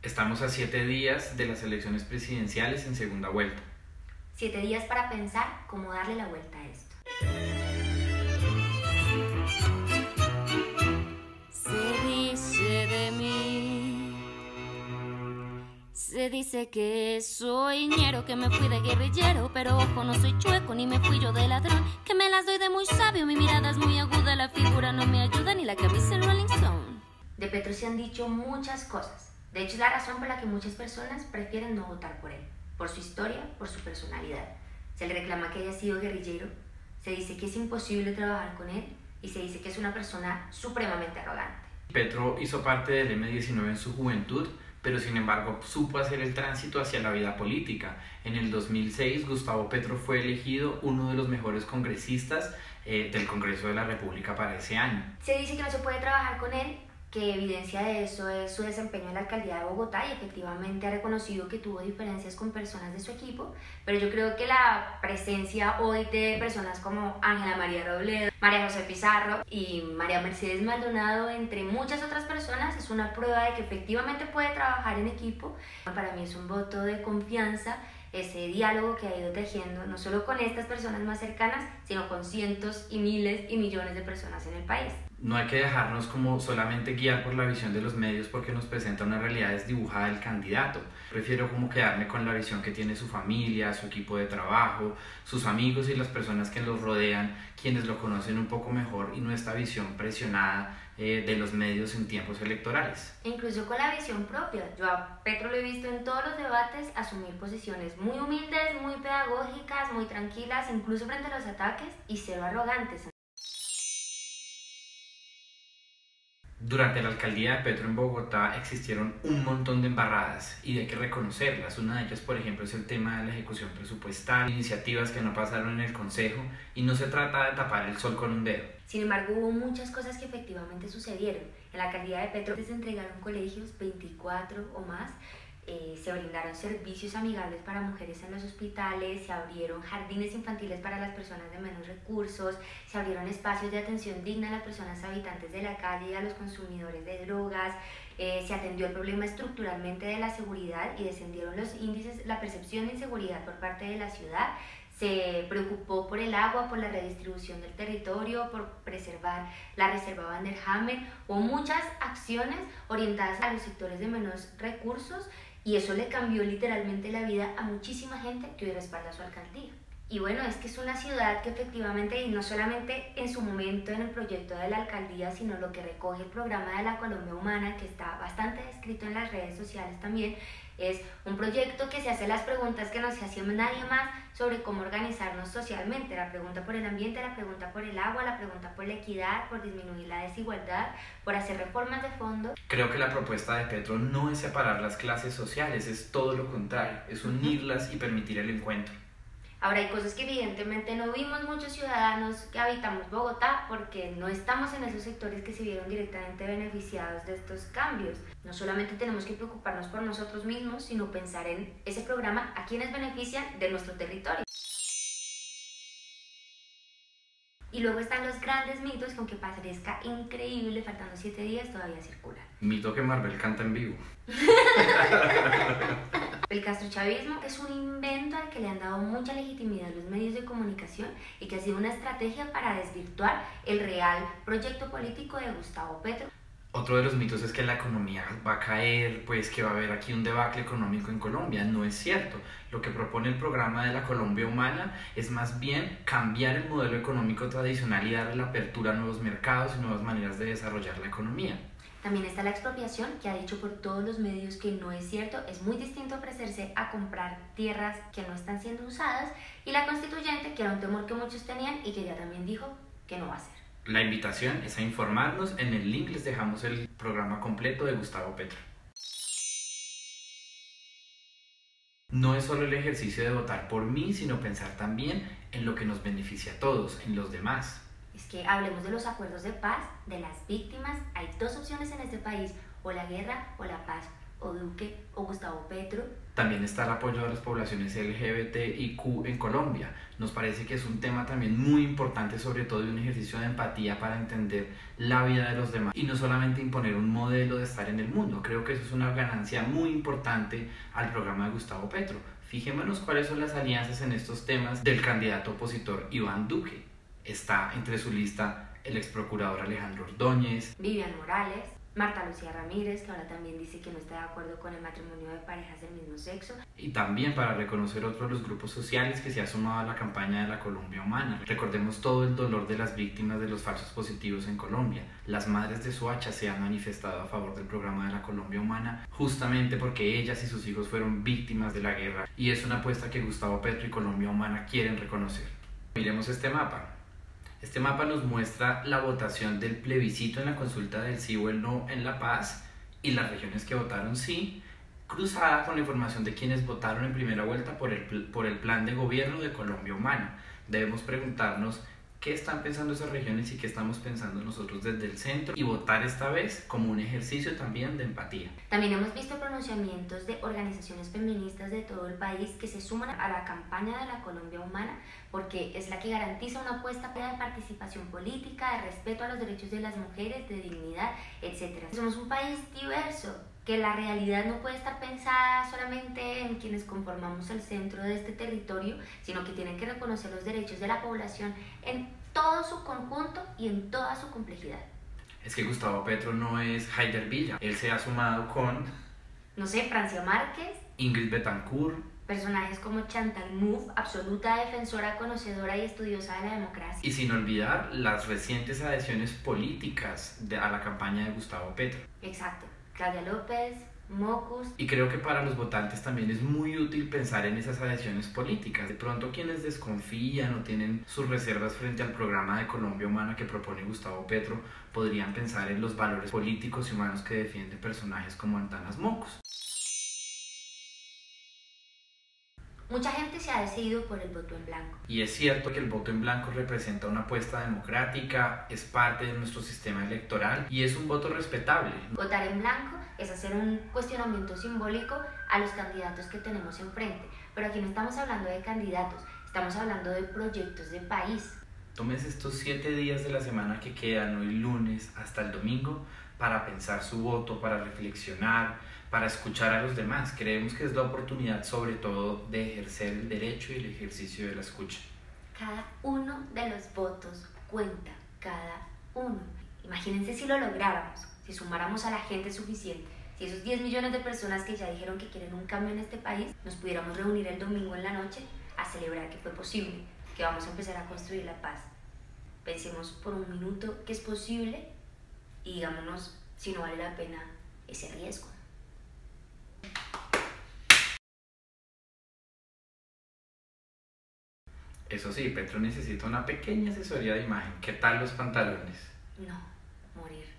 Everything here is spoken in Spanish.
Estamos a 7 días de las elecciones presidenciales en segunda vuelta. 7 días para pensar cómo darle la vuelta a esto. Se dice de mí, se dice que soy ñero, que me fui de guerrillero, pero ojo, no soy chueco, ni me fui yo de ladrón, que me las doy de muy sabio, mi mirada es muy aguda, la figura no me ayuda, ni la camisa el Rolling Stone. De Petro se han dicho muchas cosas. De hecho, es la razón por la que muchas personas prefieren no votar por él, por su historia, por su personalidad. Se le reclama que haya sido guerrillero, se dice que es imposible trabajar con él y se dice que es una persona supremamente arrogante. Petro hizo parte del M19 en su juventud, pero sin embargo supo hacer el tránsito hacia la vida política. En el 2006, Gustavo Petro fue elegido uno de los mejores congresistas del Congreso de la República para ese año. Se dice que no se puede trabajar con él, que evidencia de eso es su desempeño en la alcaldía de Bogotá y efectivamente ha reconocido que tuvo diferencias con personas de su equipo, pero yo creo que la presencia hoy de personas como Ángela María Robledo, María José Pizarro y María Mercedes Maldonado, entre muchas otras personas, es una prueba de que efectivamente puede trabajar en equipo. Para mí es un voto de confianza, ese diálogo que ha ido tejiendo no solo con estas personas más cercanas, sino con cientos y miles y millones de personas en el país. No hay que dejarnos como solamente guiar por la visión de los medios porque nos presenta una realidad desdibujada del candidato. Prefiero como quedarme con la visión que tiene su familia, su equipo de trabajo, sus amigos y las personas que los rodean, quienes lo conocen un poco mejor, y no esta visión presionada de los medios en tiempos electorales. Incluso con la visión propia. Yo a Petro lo he visto en todos los debates asumir posiciones muy humildes, muy pedagógicas, muy tranquilas, incluso frente a los ataques, y cero arrogantes. Durante la alcaldía de Petro en Bogotá existieron un montón de embarradas y hay que reconocerlas. Una de ellas, por ejemplo, es el tema de la ejecución presupuestal, iniciativas que no pasaron en el Consejo, y no se trata de tapar el sol con un dedo. Sin embargo, hubo muchas cosas que efectivamente sucedieron. En la alcaldía de Petro se entregaron colegios, 24 o más, se brindaron servicios amigables para mujeres en los hospitales, se abrieron jardines infantiles para las personas de menos recursos, se abrieron espacios de atención digna a las personas habitantes de la calle y a los consumidores de drogas, se atendió el problema estructuralmente de la seguridad y descendieron los índices, la percepción de inseguridad por parte de la ciudad. Se preocupó por el agua, por la redistribución del territorio, por preservar la reserva Van der Hamer. Hubo muchas acciones orientadas a los sectores de menos recursos y eso le cambió literalmente la vida a muchísima gente que hoy respalda su alcaldía. Y bueno, es que es una ciudad que efectivamente, y no solamente en su momento en el proyecto de la alcaldía, sino lo que recoge el programa de la Colombia Humana, que está bastante descrito en las redes sociales también, es un proyecto que se hace las preguntas que no se hacía nadie más sobre cómo organizarnos socialmente. La pregunta por el ambiente, la pregunta por el agua, la pregunta por la equidad, por disminuir la desigualdad, por hacer reformas de fondo. Creo que la propuesta de Petro no es separar las clases sociales, es todo lo contrario, es unirlas y permitir el encuentro. Ahora, hay cosas que evidentemente no vimos muchos ciudadanos que habitamos Bogotá porque no estamos en esos sectores que se vieron directamente beneficiados de estos cambios. No solamente tenemos que preocuparnos por nosotros mismos, sino pensar en ese programa a quienes benefician de nuestro territorio. Y luego están los grandes mitos que, aunque parezca increíble, faltando 7 días todavía circulan. Mito que Marvel canta en vivo. El castrochavismo es un invento al que le han dado mucha legitimidad los medios de comunicación y que ha sido una estrategia para desvirtuar el real proyecto político de Gustavo Petro. Otro de los mitos es que la economía va a caer, pues que va a haber aquí un debacle económico en Colombia. No es cierto. Lo que propone el programa de la Colombia Humana es más bien cambiar el modelo económico tradicional y darle la apertura a nuevos mercados y nuevas maneras de desarrollar la economía. También está la expropiación, que ha dicho por todos los medios que no es cierto. Es muy distinto ofrecerse a comprar tierras que no están siendo usadas, y la constituyente, que era un temor que muchos tenían y que ya también dijo que no va a ser. La invitación es a informarnos. En el link les dejamos el programa completo de Gustavo Petro. No es solo el ejercicio de votar por mí, sino pensar también en lo que nos beneficia a todos, en los demás. Es que hablemos de los acuerdos de paz, de las víctimas. Hay 2 opciones en este país: o la guerra o la paz. o Duque o Gustavo Petro. También está el apoyo a las poblaciones LGBTIQ en Colombia. Nos parece que es un tema también muy importante, sobre todo de un ejercicio de empatía para entender la vida de los demás y no solamente imponer un modelo de estar en el mundo. Creo que eso es una ganancia muy importante al programa de Gustavo Petro. Fijémonos cuáles son las alianzas en estos temas del candidato opositor Iván Duque. Está entre su lista el ex procurador Alejandro Ordóñez, Vivian Morales, Marta Lucía Ramírez, que ahora también dice que no está de acuerdo con el matrimonio de parejas del mismo sexo. Y también para reconocer otro de los grupos sociales que se ha sumado a la campaña de la Colombia Humana. Recordemos todo el dolor de las víctimas de los falsos positivos en Colombia. Las madres de Soacha se han manifestado a favor del programa de la Colombia Humana justamente porque ellas y sus hijos fueron víctimas de la guerra, y es una apuesta que Gustavo Petro y Colombia Humana quieren reconocer. Miremos este mapa. Este mapa nos muestra la votación del plebiscito en la consulta del sí o el no en La Paz y las regiones que votaron sí, cruzada con la información de quienes votaron en primera vuelta por el plan de gobierno de Colombia Humana. Debemos preguntarnos qué están pensando esas regiones y qué estamos pensando nosotros desde el centro, y votar esta vez como un ejercicio también de empatía. También hemos visto pronunciamientos de organizaciones feministas de todo el país que se suman a la campaña de la Colombia Humana porque es la que garantiza una apuesta de participación política, de respeto a los derechos de las mujeres, de dignidad, etc. Somos un país diverso, que la realidad no puede estar pensada solamente en quienes conformamos el centro de este territorio, sino que tienen que reconocer los derechos de la población en todo su conjunto y en toda su complejidad. Es que Gustavo Petro no es Haider Villa, él se ha sumado con, no sé, Francia Márquez, Ingrid Betancourt, personajes como Chantal Mouffe, absoluta defensora, conocedora y estudiosa de la democracia. y sin olvidar las recientes adhesiones políticas a la campaña de Gustavo Petro. Exacto. Claudia López, Mocus. Y creo que para los votantes también es muy útil pensar en esas adhesiones políticas. De pronto quienes desconfían o tienen sus reservas frente al programa de Colombia Humana que propone Gustavo Petro podrían pensar en los valores políticos y humanos que defienden personajes como Antanas Mocus. Mucha gente se ha decidido por el voto en blanco. Y es cierto que el voto en blanco representa una apuesta democrática, es parte de nuestro sistema electoral y es un voto respetable. Votar en blanco es hacer un cuestionamiento simbólico a los candidatos que tenemos enfrente. Pero aquí no estamos hablando de candidatos, estamos hablando de proyectos de país. Tómese estos 7 días de la semana que quedan, hoy lunes hasta el domingo, para pensar su voto, para reflexionar, para escuchar a los demás. Creemos que es la oportunidad sobre todo de ejercer el derecho y el ejercicio de la escucha. Cada uno de los votos cuenta, cada uno. Imagínense si lo lográramos, si sumáramos a la gente suficiente, si esos 10 millones de personas que ya dijeron que quieren un cambio en este país, nos pudiéramos reunir el domingo en la noche a celebrar que fue posible, que vamos a empezar a construir la paz. Pensemos por un minuto que es posible y digámonos si no vale la pena ese riesgo. Eso sí, Petro necesita una pequeña asesoría de imagen. ¿Qué tal los pantalones? No, morir.